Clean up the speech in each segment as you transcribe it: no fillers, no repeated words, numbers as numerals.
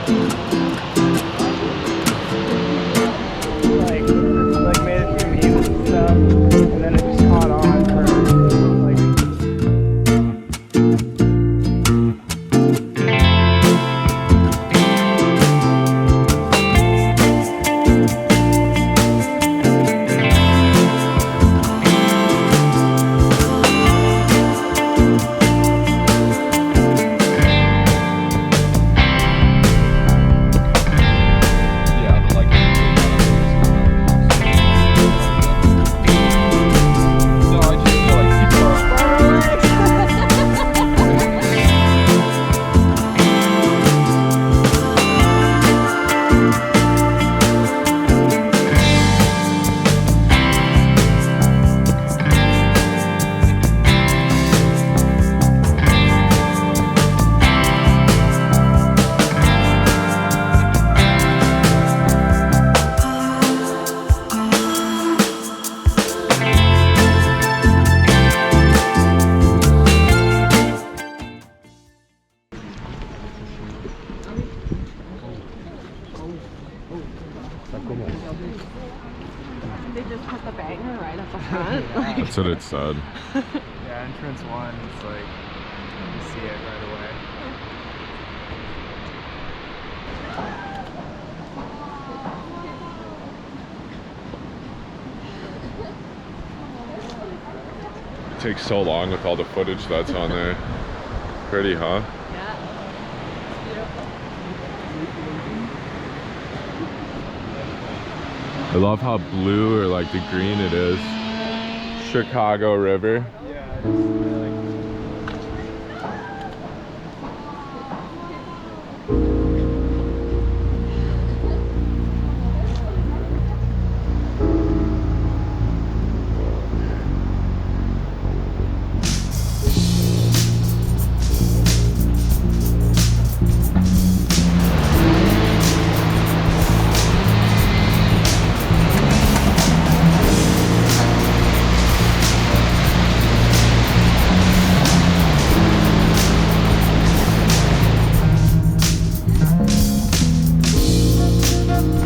Like made a few memes and stuff, and then it just caught on for like. They just put the banger right up the front. Like. That's what it said. Yeah, entrance 1, it's like, you see it right away. It takes so long with all the footage that's on there. Pretty, huh? Yeah. It's beautiful. I love how blue or like the green it is. Chicago River. Yeah, it's like.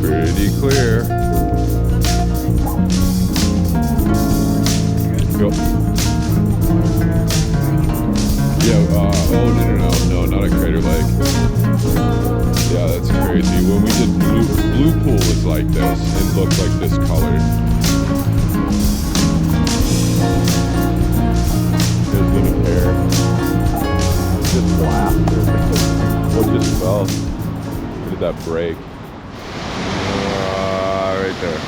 Pretty clear. Go. Yeah, no, not a Crater Lake. Yeah, that's crazy. When we did Blue Pool was like this. It looked like this color. There's little hair. Just laughter. What just fell? Where did that break? Right there.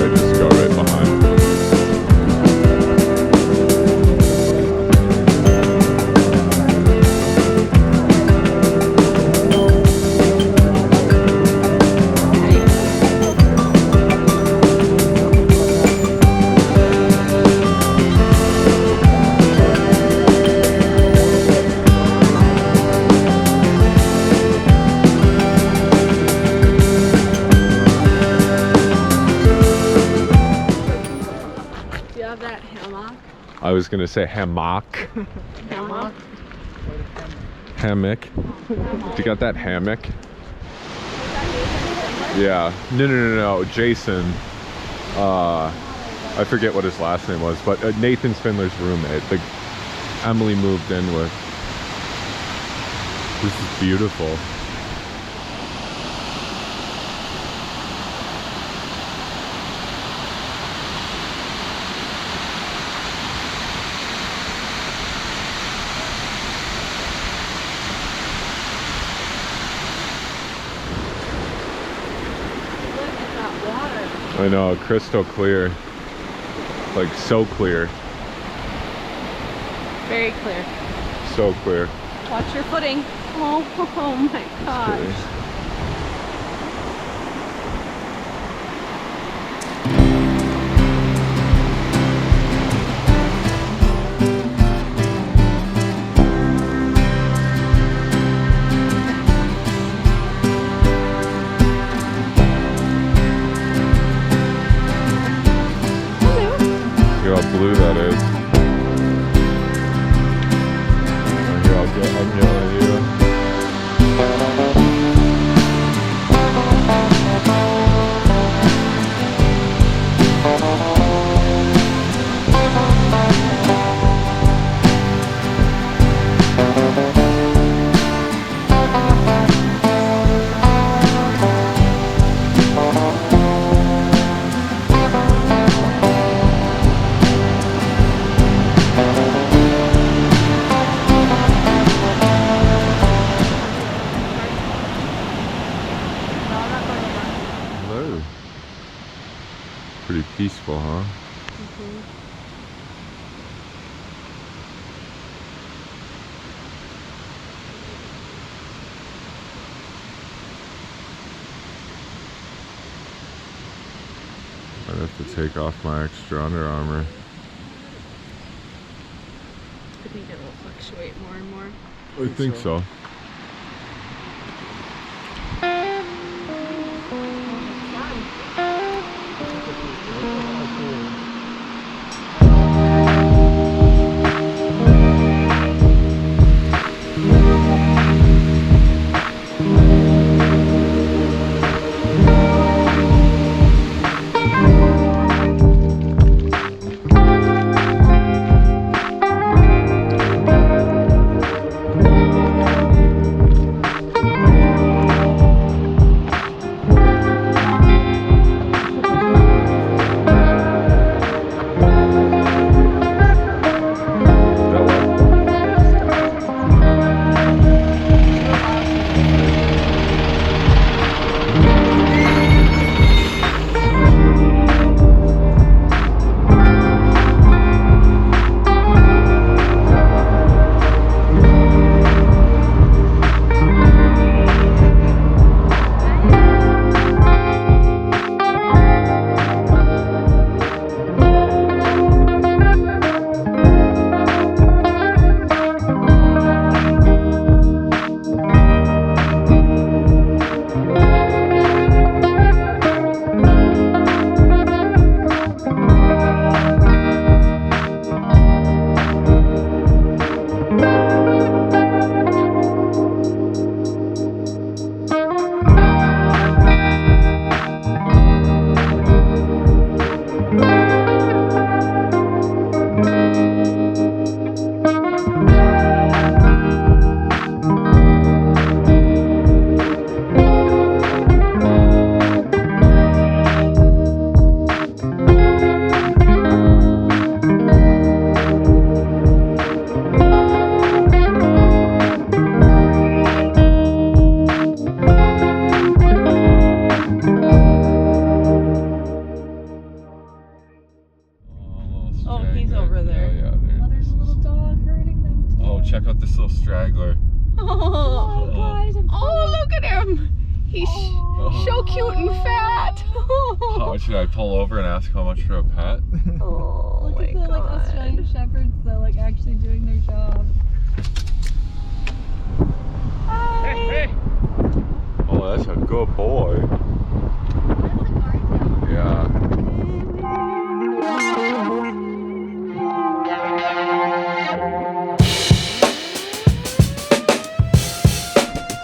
Just go right behind. I was gonna say hammock. Hammock. Hammock. You got that hammock? Yeah. No. Jason. I forget what his last name was, but Nathan Spindler's roommate. Emily moved in with. This is beautiful. I know, crystal clear. Like so clear. Very clear. So clear. Watch your footing. Oh my gosh. blue that is. Here, I'll get one of you. Hello. Pretty peaceful, huh? I'd have to take off my extra Under Armour. I think it will fluctuate more and more. I think so. Check out this little straggler. Oh, guys, oh, look at him. He's so cute and fat. How should I pull over and ask how much for a pet? Oh, look at the like Australian shepherds that like actually doing their job. Hi. Hey, hey. Oh, that's a good boy. Yeah.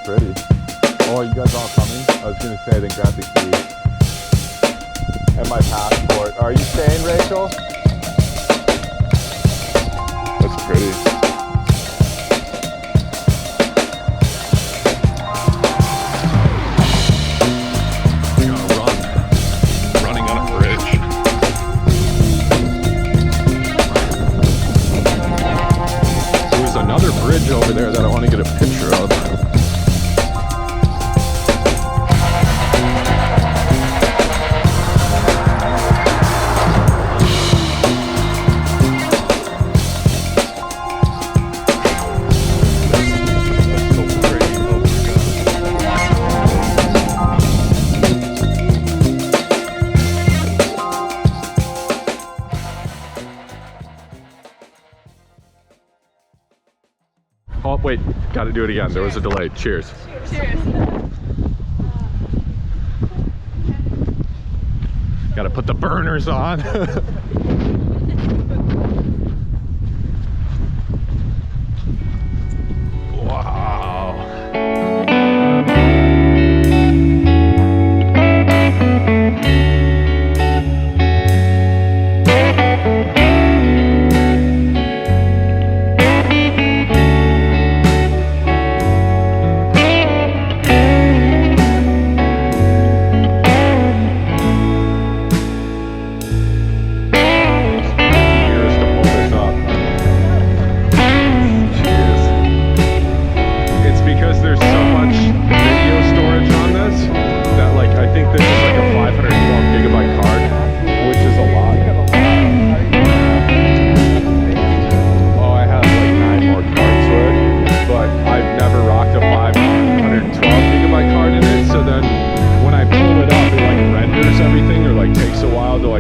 Pretty. Oh, you guys all coming? I was gonna say, then grab the key and my passport. Are you staying, Rachel? That's pretty. Bridge over there that I want to get a picture of. That's so pretty. Oh my God. Oh, wait, gotta do it again. There was a delay. Cheers. Cheers. Gotta put the burners on.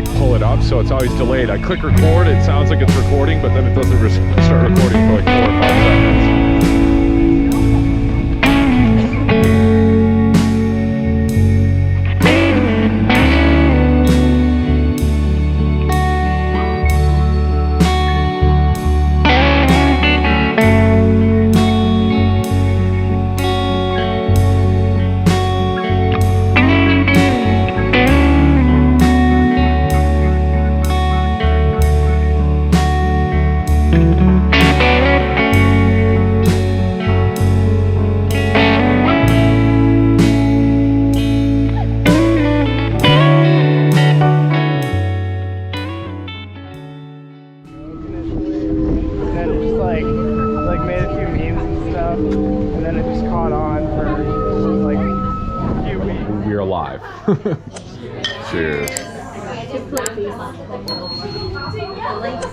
like pull it up, so it's always delayed. I click record, it sounds like it's recording, but then it doesn't start recording for like 4 or 5 seconds. Made a few memes and stuff, and then it just caught on for like a few weeks. We are live. Cheers. To Plitvice Lakes.